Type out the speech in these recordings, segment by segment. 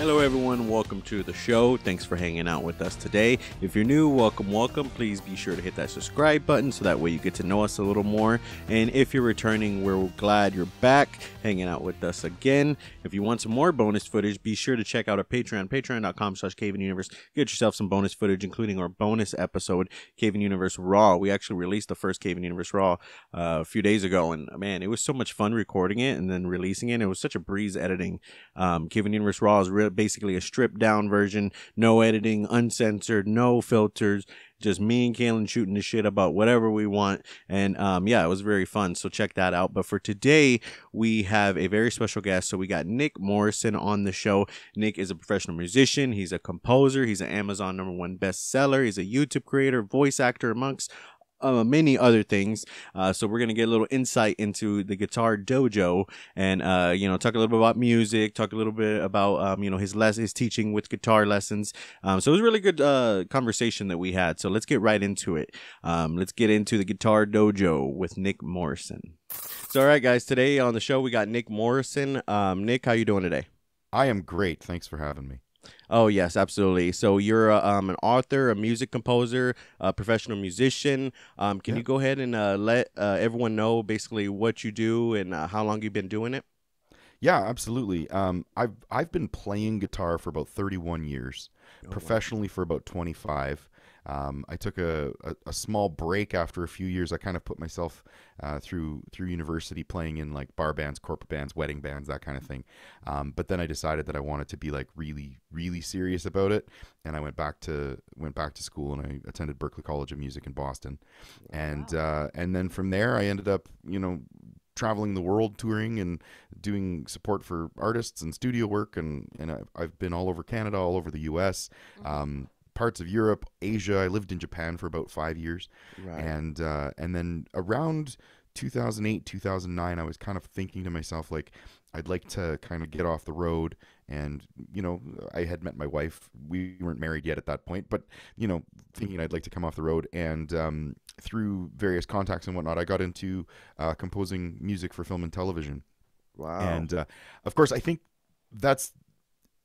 Hello everyone, welcome to the show. Thanks for hanging out with us today. If you're new, welcome. Please be sure to hit that subscribe button so that way you get to know us a little more. And if you're returning, we're glad you're back hanging out with us again. If you want some more bonus footage, be sure to check out our Patreon, patreon.com/CayVin Universe. Get yourself some bonus footage, including our bonus episode, CayVin Universe Raw. We actually released the first CayVin Universe Raw a few days ago, and man, it was so much fun recording it and then releasing it. It was such a breeze editing. CayVin Universe Raw is basically a stripped down version, no editing, uncensored, no filters, just me and Caylin shooting the shit about whatever we want. And yeah, it was very fun, so check that out. But for today, we have a very special guest. So we got Nick Morrison on the show. Nick is a professional musician, he's a composer, he's an Amazon #1 bestseller, he's a YouTube creator, voice actor, amongst many other things. So we're going to get a little insight into the Guitar Dojo and, talk a little bit about music, talk a little bit about, his teaching with guitar lessons. So it was a really good conversation that we had. So let's get right into it. Let's get into the Guitar Dojo with Nick Morrison. So, all right, guys, today on the show, we got Nick Morrison. Nick, how you doing today? I am great. Thanks for having me. Oh, yes, absolutely. So you're an author, a music composer, a professional musician. Can you go ahead and let everyone know basically what you do and how long you've been doing it? Yeah, absolutely. I've been playing guitar for about 31 years, professionally for about 25. I took a small break after a few years. I kind of put myself through university playing in like bar bands, corporate bands, wedding bands, that kind of thing. But then I decided that I wanted to be like really, really serious about it, and I went back to school and I attended Berklee College of Music in Boston, and then from there I ended up traveling the world, touring and doing support for artists and studio work, and I've been all over Canada, all over the US. Parts of Europe, Asia. I lived in Japan for about 5 years. Right. And then around 2008, 2009, I was kind of thinking to myself, like, I'd like to kind of get off the road. And, I had met my wife. We weren't married yet at that point, but, thinking I'd like to come off the road. And through various contacts and whatnot, I got into composing music for film and television. Wow. And, of course, I think that's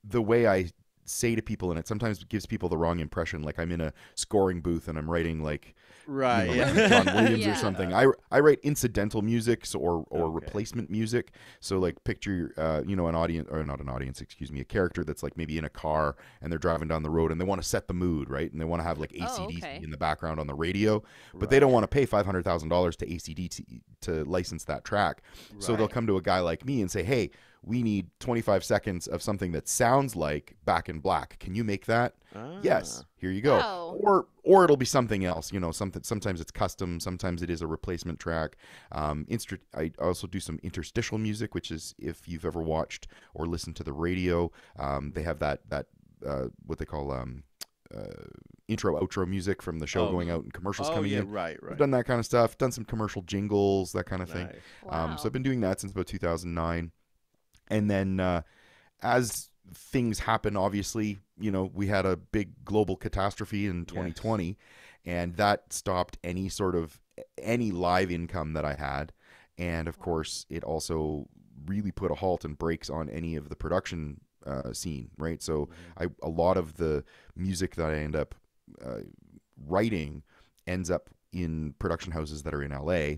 the way I say to people, and it sometimes gives people the wrong impression, like I'm in a scoring booth and I'm writing like John Williams or something. I write incidental music or replacement music. So like picture an audience, or not an audience, excuse me, a character that's like maybe in a car and they're driving down the road and they want to set the mood, right? And they want to have like AC/DC in the background on the radio, but they don't want to pay $500,000 to AC/DC to license that track. So they'll come to a guy like me and say, hey, we need 25 seconds of something that sounds like Back in Black. Can you make that? Yes. Here you go. Wow. Or it'll be something else. Sometimes it's custom. Sometimes it is a replacement track. I also do some interstitial music, which is, if you've ever watched or listened to the radio, they have that what they call intro outro music from the show going out and commercials coming in. Right. I've done that kind of stuff. Done some commercial jingles, that kind of thing. Wow. So I've been doing that since about 2009. And then as things happen, obviously, we had a big global catastrophe in 2020, and that stopped any live income that I had. And of course, it also really put a halt and brakes on any of the production scene, right? So a lot of the music that I end up writing ends up in production houses that are in LA,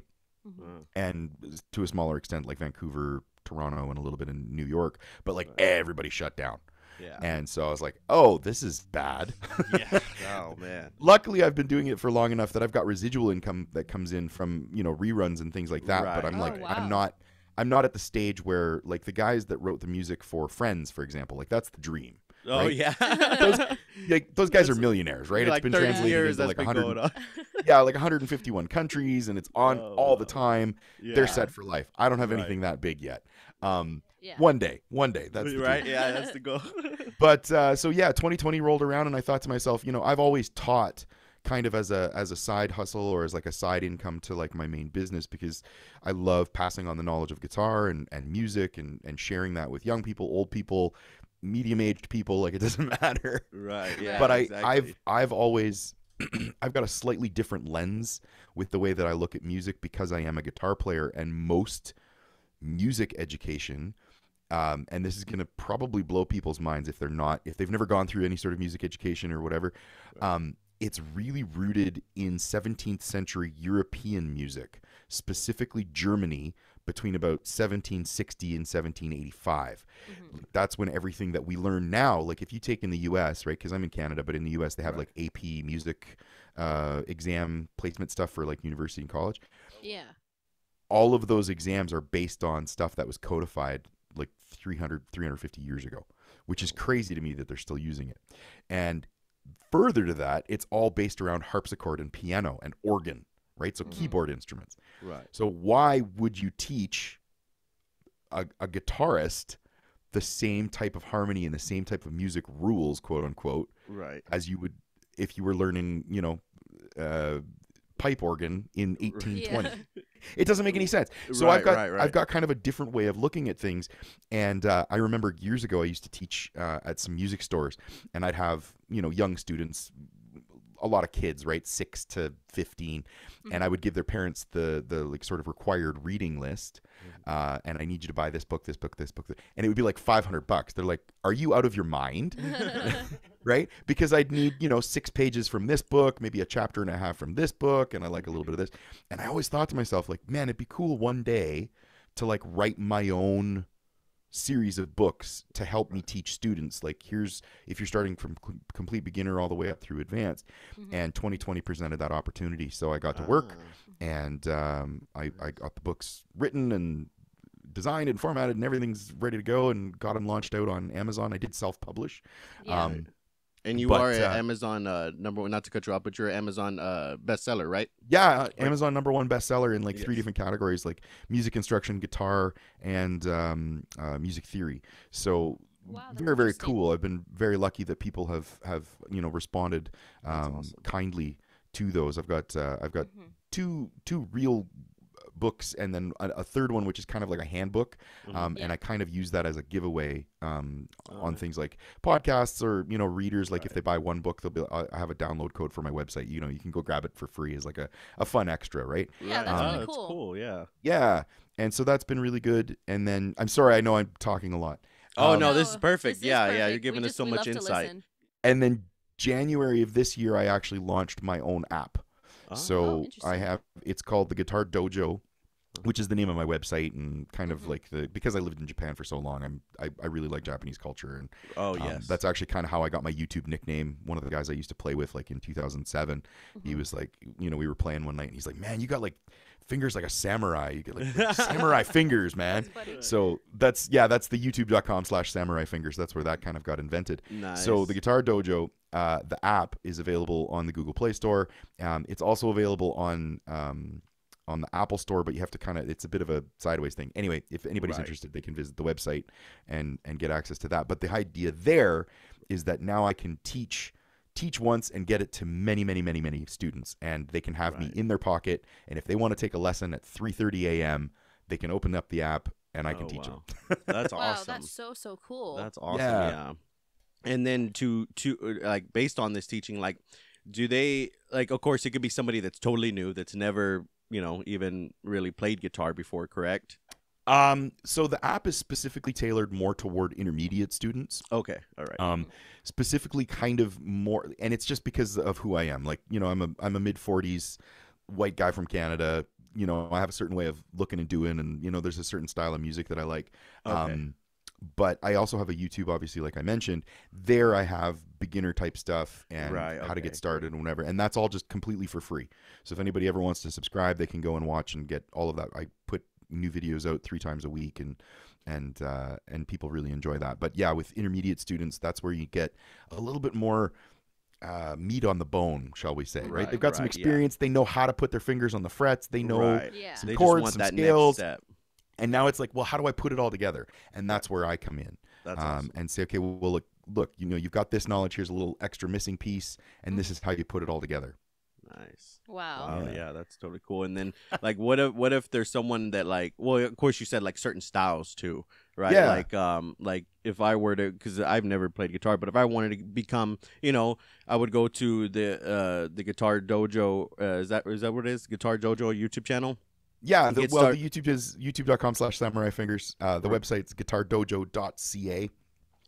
and to a smaller extent, like Vancouver, Toronto, and a little bit in New York, but like everybody shut down. Yeah. And so I was like, oh, this is bad. Yeah. Oh man. Luckily I've been doing it for long enough that I've got residual income that comes in from, reruns and things like that. Right. But I'm not at the stage where, like, the guys that wrote the music for Friends, for example, like that's the dream. Oh, right? Yeah. those guys are millionaires, right? Like it's been translated into like 151 countries, and it's on all the time. Yeah. They're set for life. I don't have anything that big yet. One day, that's the right. Yeah, that's the goal. But 2020 rolled around, and I thought to myself, I've always taught kind of as a side hustle or as like a side income to like my main business, because I love passing on the knowledge of guitar and music and sharing that with young people, old people, medium-aged people. Like, it doesn't matter. Right. Yeah. But exactly. I've always I've got a slightly different lens with the way that I look at music, because I am a guitar player, and most music education and this is going to probably blow people's minds if they've never gone through any sort of music education or whatever. It's really rooted in 17th century European music, specifically Germany, between about 1760 and 1785. That's when everything that we learn now, like if you take in the U.S., right, because I'm in Canada, but in the U.S. they have like AP music exam placement stuff for like university and college. Yeah. All of those exams are based on stuff that was codified like 350 years ago, which is crazy to me that they're still using it. And further to that, it's all based around harpsichord and piano and organ, right? So keyboard instruments. Right. So why would you teach a guitarist the same type of harmony and the same type of music rules, quote unquote, right, as you would if you were learning, pipe organ in 1820? Yeah. It doesn't make any sense. So Right, I've got kind of a different way of looking at things. And I remember years ago I used to teach at some music stores, and I'd have young students, a lot of kids, right, 6 to 15, and I would give their parents the like sort of required reading list, and I need you to buy this book, and it would be like $500. They're like, "Are you out of your mind?" Right? Because I'd need 6 pages from this book, maybe a chapter and a half from this book, and I like a little bit of this. And I always thought to myself, like, man, it'd be cool one day to like write my own series of books to help me teach students. Like, here's, if you're starting from complete beginner all the way up through advanced. And 2020 presented that opportunity, so I got to work, and I got the books written and designed and formatted, and everything's ready to go, and got them launched out on Amazon. I did self-publish. Yeah. And you are an Amazon number one, not to cut you off, but you're an Amazon bestseller, right? Yeah, Amazon #1 bestseller in like 3 different categories, like music instruction, guitar, and music theory. So very, very cool. I've been very lucky that people have responded kindly to those. I've got two real books, and then a third one which is kind of like a handbook, and I kind of use that as a giveaway on things like podcasts or readers. Like if they buy one book, they'll be, I have a download code for my website. You can go grab it for free as like a fun extra, right? Yeah, that's really cool. That's cool. Yeah, and so that's been really good. And then I'm sorry, I know I'm talking a lot. Oh no, this is perfect. This is Yeah, perfect. you're giving us so we much love to insight. listen. And then January of this year, I actually launched my own app. So I have, it's called the Guitar Dojo, which is the name of my website, and kind of like because I lived in Japan for so long, I really like Japanese culture, and that's actually kind of how I got my YouTube nickname. One of the guys I used to play with, like in 2007, he was like, we were playing one night, and he's like, "Man, you got like fingers like a samurai. You get like samurai fingers, man." So that's the youtube.com/samurai fingers. That's where that kind of got invented. Nice. So the Guitar Dojo, the app is available on the Google Play Store. It's also available on the Apple Store, but you have to it's a bit of a sideways thing. Anyway, if anybody's interested, they can visit the website and get access to that. But the idea there is that now I can teach once and get it to many, many, many, many students, and they can have me in their pocket. And if they want to take a lesson at 3:30 a.m., they can open up the app and I can teach them. That's wow, awesome. that's so cool. That's awesome. Yeah. And then to like, based on this teaching, like, do they, like, of course it could be somebody that's totally new, that's never even really played guitar before, correct? So the app is specifically tailored more toward intermediate students. Okay, all right. Specifically kind of more, and it's just because of who I am. Like, I'm a mid-40s white guy from Canada. I have a certain way of looking and doing, and there's a certain style of music that I like. Okay. But I also have a YouTube, obviously, like I mentioned. There I have beginner type stuff and how to get started and whatever. And that's all just completely for free. So if anybody ever wants to subscribe, they can go and watch and get all of that. I put new videos out 3 times a week, and people really enjoy that. But yeah, with intermediate students, that's where you get a little bit more meat on the bone, shall we say, right? They've got some experience. They know how to put their fingers on the frets. They know some they chords, just want some that scales. next step. And now it's like, well, how do I put it all together? And that's where I come in. That's awesome. And say, okay, well, look, you've got this knowledge. Here's a little extra missing piece, and this is how you put it all together. Nice. Wow. Yeah, that's totally cool. And then, like, what if there's someone that, like, well, of course you said like certain styles too, right? Yeah. Like if I were to, because I've never played guitar, but if I wanted to become, I would go to the Guitar Dojo. Is that what it is? Guitar Dojo YouTube channel. Yeah, Get the start- YouTube is youtube.com/samuraifingers. The Right. website's guitardojo.ca.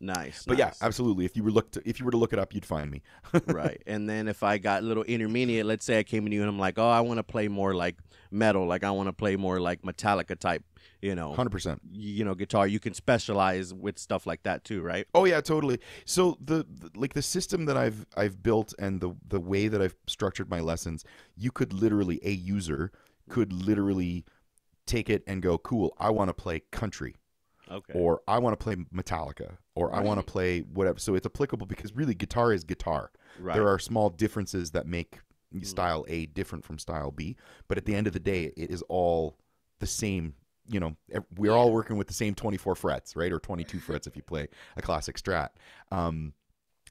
Nice. But yeah, nice. absolutely. If you were to look it up, you'd find me. Right. And then if I got a little intermediate, let's say I came to you and I'm like, oh, I want to play more like metal, like I want to play more like Metallica type, 100%. Guitar. You can specialize with stuff like that too, right? Oh yeah, totally. So the system that I've built and the way that I've structured my lessons, a user could literally take it and go, cool, I want to play country. Okay. Or I want to play Metallica, or I want to play whatever. So it's applicable because really guitar is guitar. Right. There are small differences that make style A different from style B, but at the end of the day, it is all the same. We're all working with the same 24 frets, right? Or 22 frets if you play a classic Strat.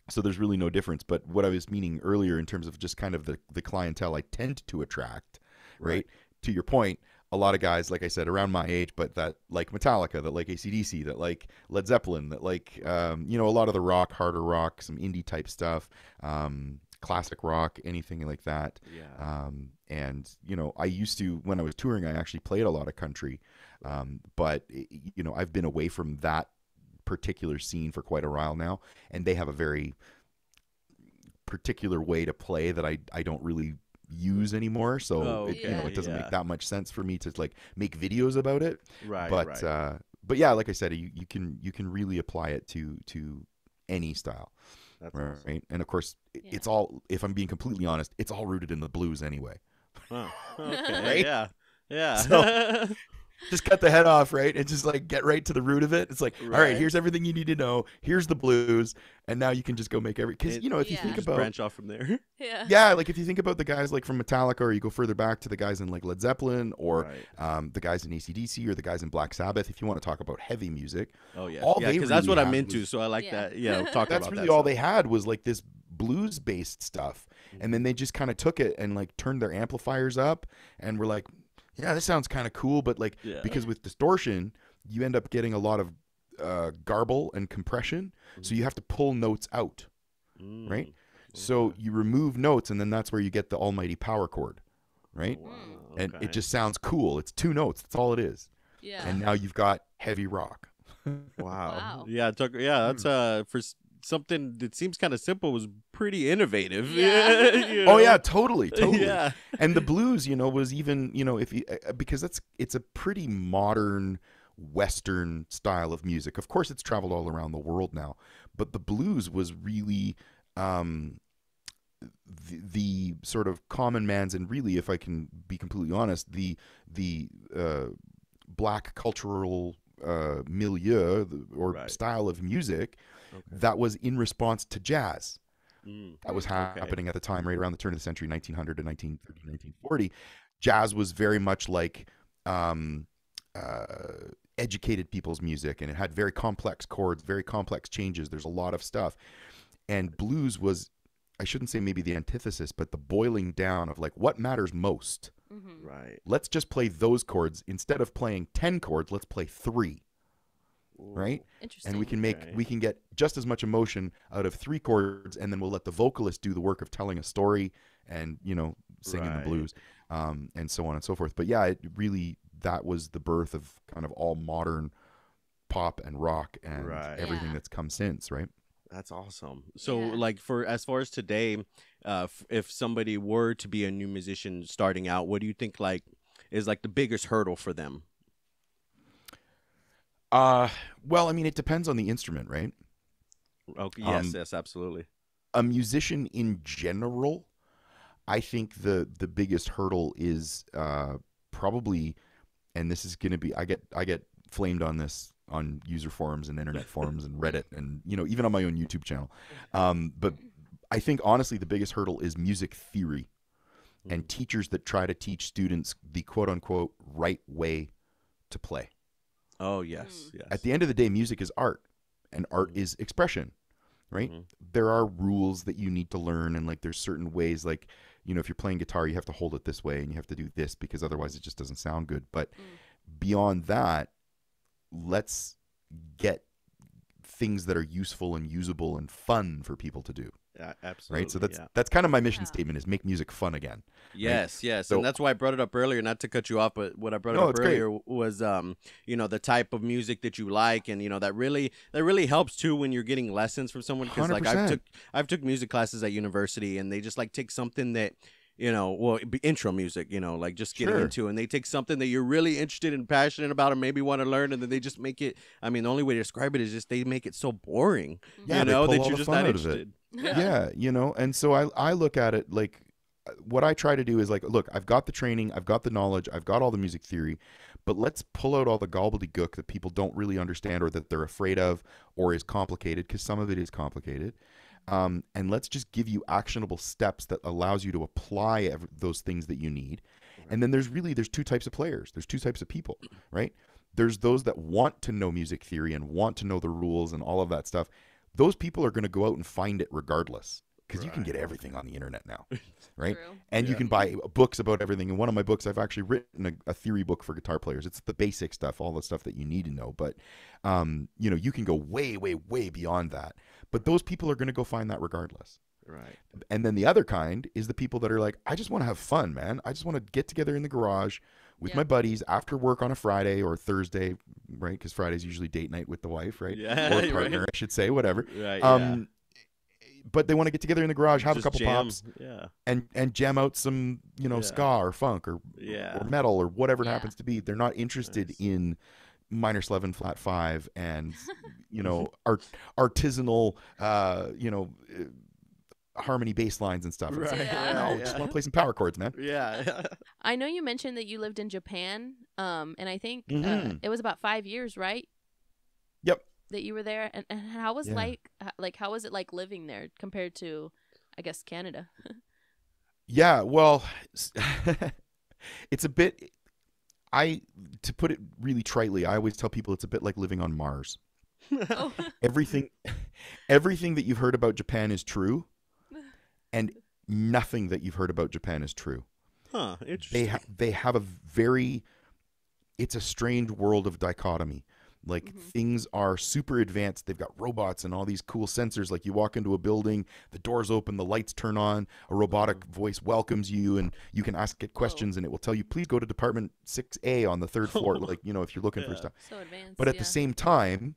So there's really no difference. But what I was meaning earlier in terms of just kind of the clientele I tend to attract, right? To your point, a lot of guys, like I said, around my age, but that like Metallica, that like AC/DC, that like Led Zeppelin, that like, a lot of the rock, harder rock, some indie type stuff, classic rock, anything like that. Yeah. And, I used to, when I was touring, I actually played a lot of country. But, I've been away from that particular scene for quite a while now, and they have a very particular way to play that I don't really use anymore, so it doesn't make that much sense for me to like make videos about it. Right. But yeah, like I said, you can really apply it to any style. That's right. awesome. And of course, it's all, if I'm being completely honest, it's all rooted in the blues anyway. Oh, okay. Right? Yeah. So, just cut the head off, right? And just like get right to the root of it. It's like, all right, here's everything you need to know. Here's the blues, and now you can just go make because if you think about branch off from there. Yeah. Like if you think about the guys like from Metallica, or you go further back to the guys in like Led Zeppelin, or the guys in AC/DC, or the guys in Black Sabbath. If you want to talk about heavy music, because that's what I'm into. So I like that. Yeah, talk that's about really that all stuff. they had was like this blues based stuff, and then they just kind of took it and like turned their amplifiers up, and were like, yeah, this sounds kind of cool, but like because with distortion, you end up getting a lot of garble and compression, so you have to pull notes out, right? Okay. So you remove notes, and then that's where you get the almighty power chord, right? Wow. And it just sounds cool. It's two notes. That's all it is. Yeah. And now you've got heavy rock. Wow. Yeah, that's for something that seems kind of simple was pretty innovative. Yeah. Oh yeah, totally. Yeah. And the blues, was even, if you, because it's a pretty modern Western style of music. Of course, it's traveled all around the world now, but the blues was really the sort of common man's, and really, if I can be completely honest, the black cultural milieu or style of music that was in response to jazz. That was happening at the time, right around the turn of the century, 1900 to 1930, 1940. Jazz was very much like educated people's music, and it had very complex chords, very complex changes. There's a lot of stuff. And blues was, I shouldn't say maybe the antithesis, but the boiling down of like what matters most. Mm-hmm. Right. Let's just play those chords. Instead of playing 10 chords, let's play 3. Right? Interesting. And we can get just as much emotion out of 3 chords, and then we'll let the vocalist do the work of telling a story and, singing the blues, and so on and so forth. But yeah, it really, that was the birth of kind of all modern pop and rock and everything that's come since, right? That's awesome. So like for as far as today, if somebody were to be a new musician starting out, what do you think is the biggest hurdle for them? Well, I mean, it depends on the instrument, right? Okay. Yes, absolutely. A musician in general, I think the biggest hurdle is probably, and this is going to be, I get flamed on this on user forums and internet forums and Reddit and even on my own YouTube channel. But I think honestly the biggest hurdle is music theory and teachers that try to teach students the quote unquote right way to play. Oh, yes, yes. At the end of the day, music is art, and art is expression, right? There are rules that you need to learn, and there's certain ways, if you're playing guitar, you have to hold it this way, and you have to do this because otherwise it just doesn't sound good. But beyond that, let's get things that are useful and usable and fun for people to do, Absolutely. Right. So that's kind of my mission statement, is make music fun again. Yes, right? yes. So, and that's why I brought it up earlier, not to cut you off, but what I brought up earlier was the type of music that you like, and that really helps too when you're getting lessons from someone, because like I've took music classes at university, and they just like take something that intro music, like just getting into, and they take something that you're really interested and passionate about, or maybe want to learn, and then they just make it. I mean, the only way to describe it is just they make it so boring, that you're just not interested. Yeah, and so I look at it like, what I try to do is like, look, I've got the training, I've got the knowledge, I've got all the music theory, but let's pull out all the gobbledygook that people don't really understand, or that they're afraid of, or is complicated, because some of it is complicated. And let's just give you actionable steps that allows you to apply those things that you need. And then there's two types of players. There's two types of people, right? There's those that want to know music theory and want to know the rules and all of that stuff. Those people are going to go out and find it regardless, because you can get everything on the internet now, right? True. And you can buy books about everything. In one of my books, I've actually written a theory book for guitar players. It's the basic stuff, all the stuff that you need to know. But, you can go way, way, way beyond that. But those people are going to go find that regardless. Right. And then the other kind is the people that are like, I just want to have fun, man. I just want to get together in the garage with my buddies after work on a Friday or Thursday, right? Because Friday's usually date night with the wife, right? Yeah, or partner, I should say, whatever. Right. But they want to get together in the garage, have a couple pops, and jam out some, ska or funk or metal or whatever it happens to be. They're not interested in minor 11 flat 5 and artisanal harmony bass lines and stuff. Right. Just want to play some power chords, man. Yeah. I know you mentioned that you lived in Japan, and I think it was about 5 years, right? Yep. That you were there, and how was how was it like living there compared to, I guess, Canada? Yeah, well, it's a bit. To put it really tritely, I always tell people it's a bit like living on Mars. Everything that you've heard about Japan is true, and nothing that you've heard about Japan is true. Huh? Interesting. They have it's a strange world of dichotomy. Like, things are super advanced. They've got robots and all these cool sensors. Like, you walk into a building, the doors open, the lights turn on, a robotic voice welcomes you, and you can ask it questions, and it will tell you, please go to department 6A on the 3rd floor, like, if you're looking for stuff. So advanced. But at the same time,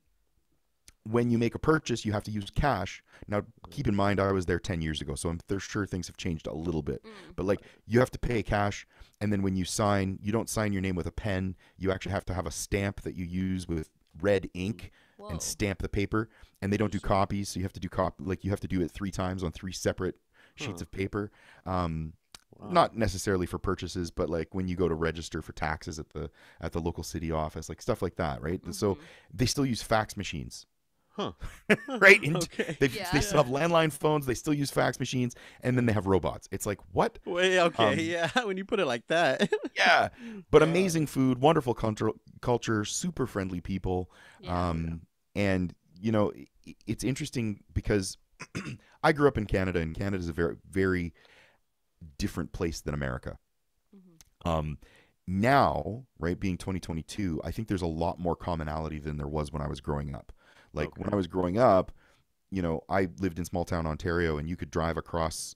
when you make a purchase, you have to use cash. Now, keep in mind, I was there 10 years ago, so I'm sure things have changed a little bit. But, like, you have to pay cash, and then when you sign, you don't sign your name with a pen. You actually have to have a stamp that you use with red ink and stamp the paper, and they don't do copies, so you have to do you have to do it 3 times on 3 separate sheets of paper. Not necessarily for purchases, but like when you go to register for taxes at the local city office, like stuff like that, right? So they still use fax machines. Right? And they still have landline phones, they still use fax machines, and then they have robots. It's like, what? Wait, when you put it like that. But amazing food, wonderful culture, super friendly people. And it's interesting because I grew up in Canada, and Canada is a very, very different place than America. Now, right, being 2022, I think there's a lot more commonality than there was when I was growing up. Like, when I was growing up, I lived in small town Ontario, and you could drive across,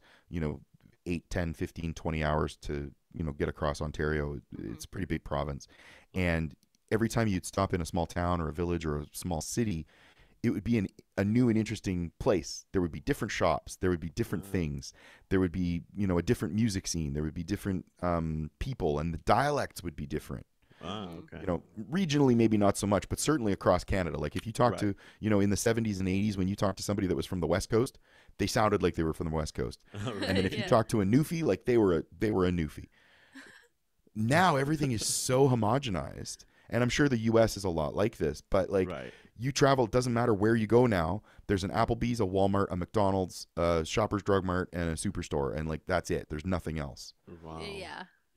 8, 10, 15, 20 hours to, get across Ontario. It's a pretty big province. And every time you'd stop in a small town or a village or a small city, it would be a new and interesting place. There would be different shops. There would be different things. There would be, a different music scene. There would be different people, and the dialects would be different. Regionally, maybe not so much, but certainly across Canada. Like, if you talk to, in the 70s and 80s, when you talked to somebody that was from the West Coast, they sounded like they were from the West Coast. And then if you talk to a Newfie, like they were a Newfie. Now everything is so homogenized, and I'm sure the U.S. is a lot like this. But like, you travel, it doesn't matter where you go now. There's an Applebee's, a Walmart, a McDonald's, a Shoppers Drug Mart, and a Superstore, and like that's it. There's nothing else. Wow.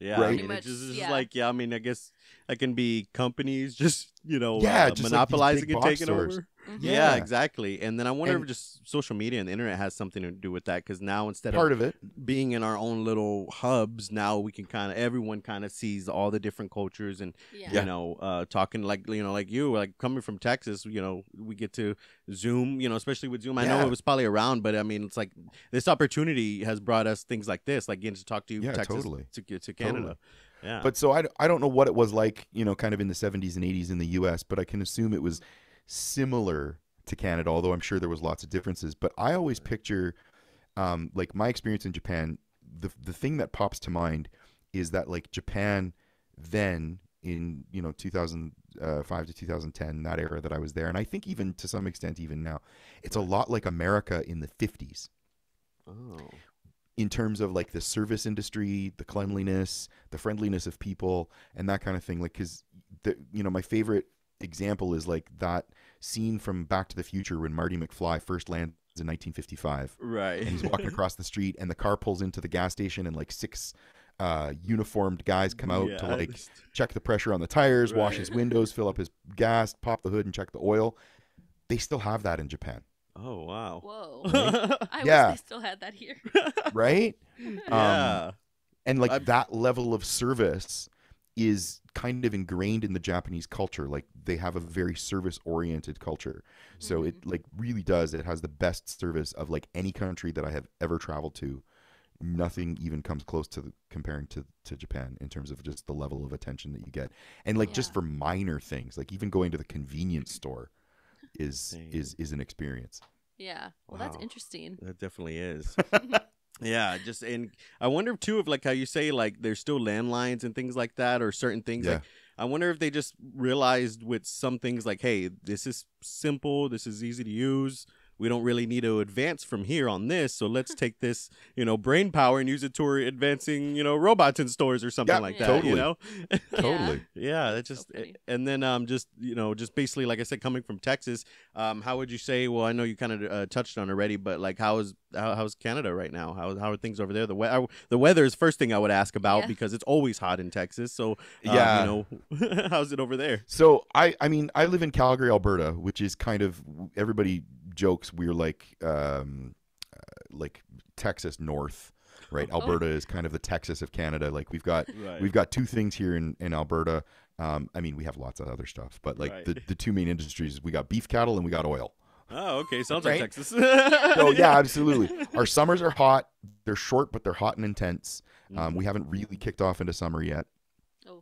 Yeah, right? I mean, much, it's just like, I guess that can be companies just, just monopolizing like and taking stores. over. Yeah, exactly. And then I wonder And if just social media and the internet has something to do with that, because now instead part of of it, being in our own little hubs, now we can everyone kind of sees all the different cultures and Yeah. talking like like you, like coming from Texas, we get to Zoom, especially with Zoom. I know Yeah. it was probably around, but I mean, it's like this opportunity has brought us things like this, like getting to talk to you, Yeah, Texas, totally. to Canada. Yeah. But so I don't know what it was like, kind of in the 70s and 80s in the U.S., but I can assume it was similar to Canada, although I'm sure there was lots of differences. But I always picture, like my experience in Japan, the thing that pops to mind is that like Japan then in 2005 to 2010, that era that I was there, and I think even to some extent even now, it's a lot like America in the 50s. Oh. In terms of like the service industry, the cleanliness, the friendliness of people, and that kind of thing. Like, because my favorite example is like that scene from Back to the Future when Marty McFly first lands in 1955. Right. And he's walking across the street, and the car pulls into the gas station, and like 6 uniformed guys come out to like check the pressure on the tires, wash his windows, fill up his gas, pop the hood, and check the oil. They still have that in Japan. Oh, wow. Whoa. Right? I Yeah. wish they still had that here. Right? Yeah. And like that level of service is kind of ingrained in the Japanese culture. Like they have a very service oriented culture. So it like really does. It has the best service of like any country that I have ever traveled to. Nothing even comes close to comparing to Japan in terms of just the level of attention that you get. And like just for minor things, like even going to the convenience store is an experience. Yeah. Well, Wow. that's interesting. That definitely is. Yeah, and I wonder too if like how you say like there's still landlines and things like that, or certain things. Yeah. Like I wonder if they just realized with some things like, hey, this is simple, this is easy to use. We don't really need to advance from here on this, so let's take this, brain power and use it toward advancing, robots in stores or something like that. Totally. Totally. Yeah, that's just, So funny. and then just basically like I said, coming from Texas, how would you say? Well, I know you kind of touched on already, but like how's Canada right now? How are things over there? The weather is first thing I would ask about because it's always hot in Texas. So how's it over there? So I mean I live in Calgary, Alberta, which is kind of, everybody jokes we're like Texas North, right? Alberta is kind of the Texas of Canada. Like we've got 2 things here in Alberta. I mean we have lots of other stuff, but like the 2 main industries, we got beef cattle and we got oil. Oh, okay. Sounds like Texas. So yeah, absolutely. Our summers are hot. They're short, but they're hot and intense. We haven't really kicked off into summer yet. Oh.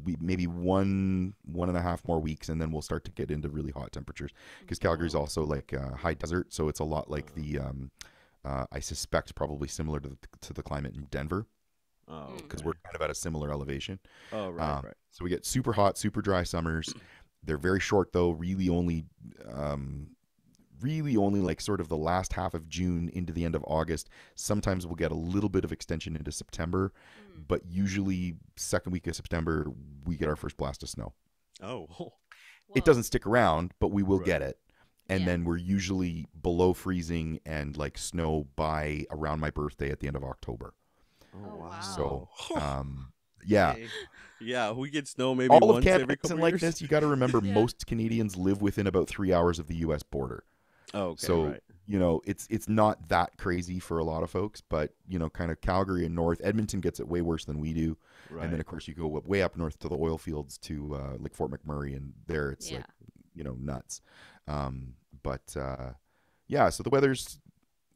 We maybe 1.5 more weeks, and then we'll start to get into really hot temperatures, because Calgary's also like high desert, so it's a lot like the I suspect probably similar to the climate in Denver. Oh, because we're kind of at a similar elevation. Oh, right. So we get super hot, super dry summers. They're very short though. Really only like sort of the last half of June into the end of August. Sometimes we'll get a little bit of extension into September, but usually second week of September we get our first blast of snow. Oh. It doesn't stick around, but we will get it. And Yeah. then we're usually below freezing and like snow by around my birthday at the end of October. Oh, wow. So, yeah. Okay. Yeah, we get snow maybe All of once every Canada couple isn't like years. this. You got to remember, Yeah. most Canadians live within about 3 hours of the U.S. border. Oh, okay, So, right. it's not that crazy for a lot of folks, but, kind of Calgary and north. Edmonton gets it way worse than we do. Right. And then, of course, you go way up north to the oil fields to like Fort McMurray, and there it's like, nuts. Yeah, so the weather's,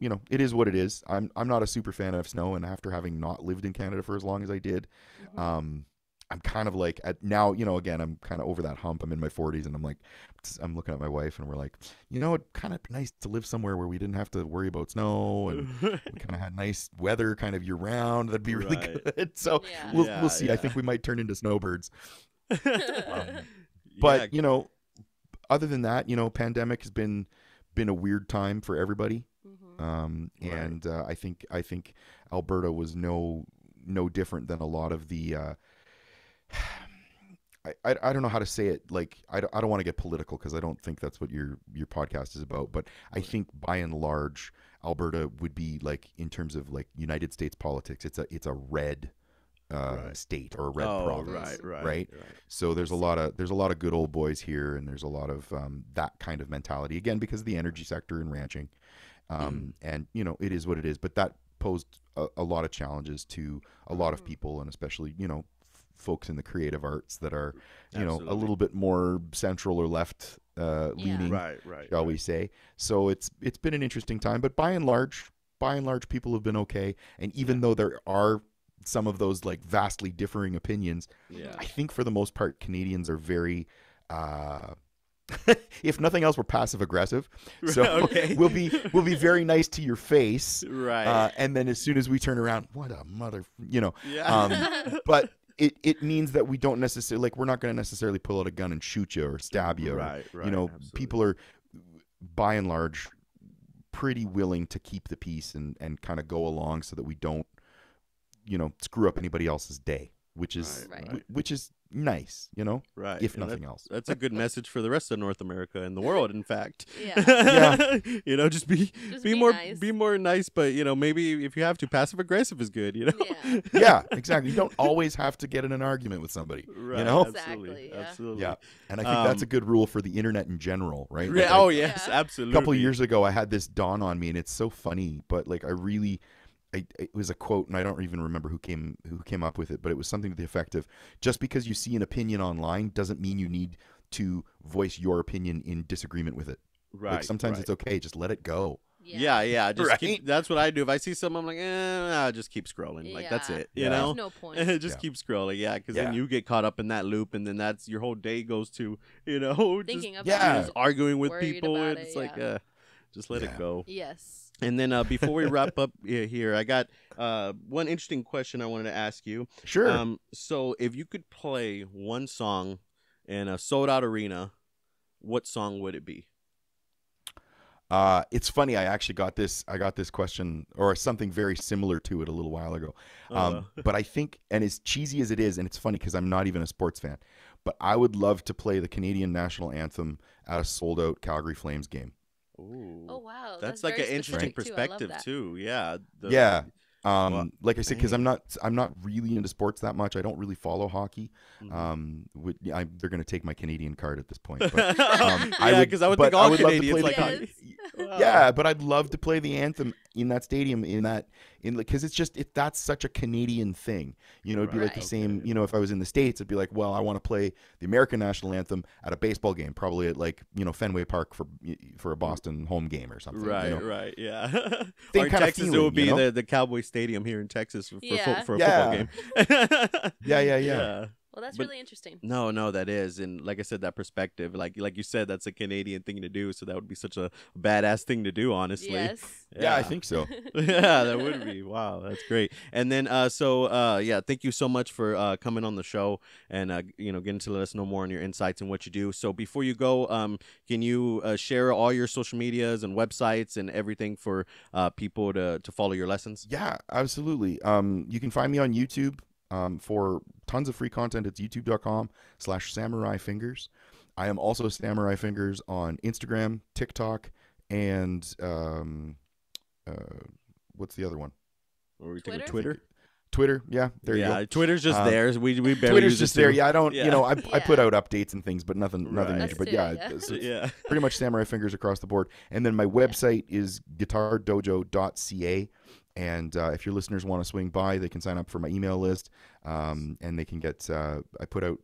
it is what it is. I'm not a super fan of snow, and after having not lived in Canada for as long as I did, I'm kind of like now, again, I'm kind of over that hump. I'm in my 40s, and I'm looking at my wife, and we're like, it'd kind of be nice to live somewhere where we didn't have to worry about snow, and we kind of had nice weather kind of year round. That'd be really good. So we'll see. I think we might turn into snowbirds. But other than that, pandemic has been a weird time for everybody. And I think Alberta was no different than a lot of the I don't know how to say it. Like I don't want to get political, because I don't think that's what your podcast is about. But I think by and large, Alberta would be like, in terms of like United States politics, it's a red state or a red province, right. So there's a lot of good old boys here, and there's a lot of that kind of mentality, again, because of the energy sector and ranching. And it is what it is, but that posed a lot of challenges to a lot of people, and especially folks in the creative arts that are a little bit more central or left leaning, shall we say. So it's been an interesting time, but by and large people have been okay. And even though there are some of those like vastly differing opinions, I think for the most part Canadians are very if nothing else, we're passive aggressive. So we'll be very nice to your face, right? And then as soon as we turn around, what a mother, but it means that we don't necessarily, like, we're not going to necessarily pull out a gun and shoot you or stab you. Right. Absolutely. People are by and large pretty willing to keep the peace and kind of go along so that we don't, screw up anybody else's day, which is nice, right? If nothing else. That's a good message for the rest of North America and the world, in fact. Just be more nice, but maybe if you have to, passive aggressive is good, Yeah, exactly. You don't always have to get in an argument with somebody, right? Exactly. Absolutely. Yeah. And I think that's a good rule for the internet in general, right? Yes, absolutely. A couple of years ago I had this dawn on me, and it's so funny, but like it was a quote, and I don't even remember who came up with it, but it was something to the effect of, just because you see an opinion online doesn't mean you need to voice your opinion in disagreement with it. Right. Like sometimes it's okay, just let it go. Yeah. Just right? That's what I do. If I see something, I'm like, just keep scrolling. Like, that's it. There's no point. Just keep scrolling. Yeah, because then you get caught up in that loop, and then that's your whole day goes to, thinking about just arguing with people, and it's like, just let it go. Yes. And then before we wrap up here, I got one interesting question I wanted to ask you. Sure. So if you could play one song in a sold-out arena, what song would it be? It's funny. I actually got this question, or something very similar to it, a little while ago. But I think, and as cheesy as it is, and it's funny because I'm not even a sports fan, but I would love to play the Canadian national anthem at a sold-out Calgary Flames game. Ooh. Oh wow, that's like an interesting perspective too. Yeah. Like I said, because I'm not really into sports that much. I don't really follow hockey. They're going to take my Canadian card at this point. But, because I would think all Canadians like hockey. Yeah, but I'd love to play the anthem in that stadium, because that's such a Canadian thing. It'd be like the same. If I was in the States, it'd be like, well, I want to play the American national anthem at a baseball game, probably at Fenway Park for a Boston home game or something. Right. Yeah. Or in Texas, it would be the Cowboy Stadium here in Texas for a football game. Yeah. Well, that's really interesting. No, that is. And like I said, that perspective, like you said, that's a Canadian thing to do. So that would be such a badass thing to do, honestly. Yes. Yeah, I think so. Yeah, that would be. Wow, that's great. And then, thank you so much for coming on the show and, getting to let us know more on your insights and what you do. So before you go, can you share all your social medias and websites and everything for people to follow your lessons? Yeah, absolutely. You can find me on YouTube. For tons of free content, it's youtube.com/samuraifingers. I am also Samurai Fingers on Instagram, TikTok, and what's the other one? Or we take Twitter? Twitter, yeah, there you go. Twitter's just there. So we barely Twitter's use just it there. Too. Yeah, I don't, I put out updates and things, but nothing major. But That's it's pretty much Samurai Fingers across the board. And then my website is guitardojo.ca. And if your listeners want to swing by, they can sign up for my email list, and they can get. I put out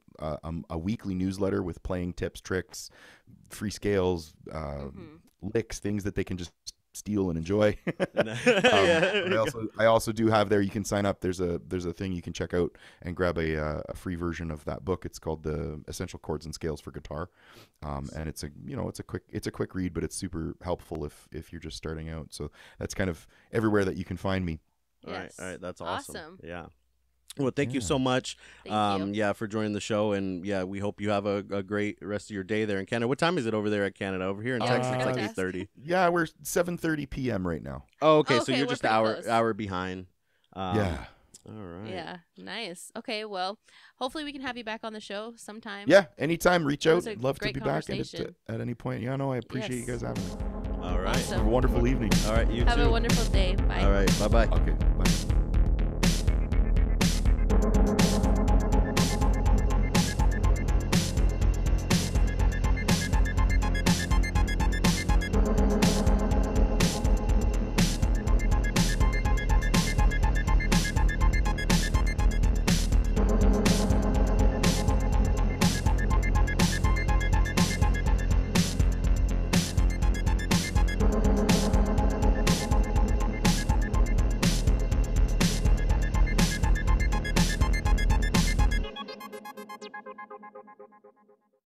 a weekly newsletter with playing tips, tricks, free scales, licks, things that they can just steal and enjoy. I also do have there. You can sign up. There's a thing you can check out and grab a free version of that book. It's called the Essential Chords and Scales for Guitar, and it's a quick read, but it's super helpful if you're just starting out. So that's kind of everywhere that you can find me. Yes. All right, that's awesome. Yeah. Well, thank you so much. Thank you. For joining the show, and we hope you have a great rest of your day there in Canada. What time is it over there at Canada? Over here in Texas, it's like 8:30. Yeah, we're 7:30 p.m. right now. Oh, okay. So you're just an hour behind. Yeah. All right. Yeah. Nice. Okay. Well, hopefully we can have you back on the show sometime. Yeah. Anytime. Reach out. I'd love to be back at any point. Yeah. No, I appreciate you guys having me. All right. Awesome. Have a wonderful evening. All right. You have too. a wonderful day. Bye. All right. Bye-bye. Okay. Bye.